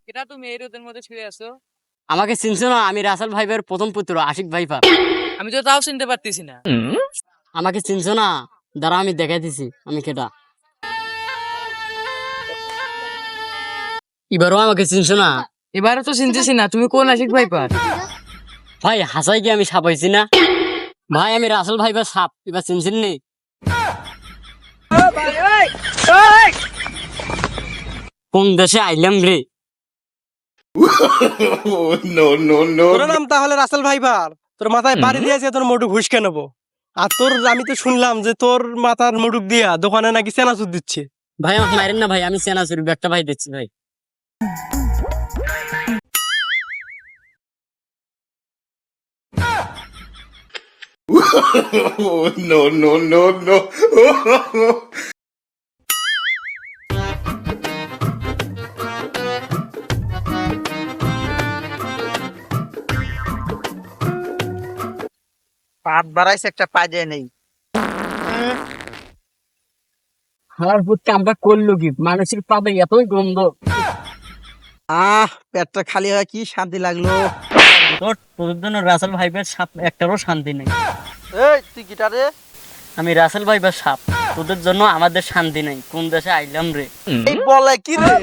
এটা তুমি এই রোদের মধ্যে শুয়ে আছো? আমাকে চিনছো না? আমি রাসেল ভাইবের প্রথম পুত্র আশিক ভাইপার। আমি তো তাও চিনতে পারতেছি না। আমাকে চিনছো না? দাঁড়া আমি দেখাই দিছি আমি কেটা। এবারও আমাকে চিনছো না? এবারে তো চিনতেছি না, তুমি কোন আশিক ভাইপার? ভাই হাসাই কি আমি সাপ হয়েছি না? ভাই আমি রাসেল ভাইপার সাপ, এবার চিনছেন নি? কোন দেশে আইলাম রে? তোর নাম তাহলে রাসেল ভাইপার? তোর মাথায় বাড়ি দিয়েছে, তোর মোটু ঘুষকে নেবো। আর তোর আমি তো শুনলাম যে তোর মাথার মুটুক দিয়া দোকানে নাকি চেনাচুর দিচ্ছে। ভাই আমাকে মারেন না ভাই, আমি সেনাচুরি একটা ভাই দিচ্ছি ভাই। পাত বাড়াইছে একটা পাজে নেই। আমার ভূত কামটা করলো কি? মানুষের পাবে এতই গন্ধ। পেটটা খালি হয় কি শান্তি লাগলো। তোদের জন্য রাসেল ভাইপার সাপ একটারও শান্তি নেই। এই তুই গিটারে আমি রাসেল ভাইপার সাপ, তোদের জন্য আমাদের শান্তি নেই। কোন দেশে আইলাম রে? এই বলে কি রে?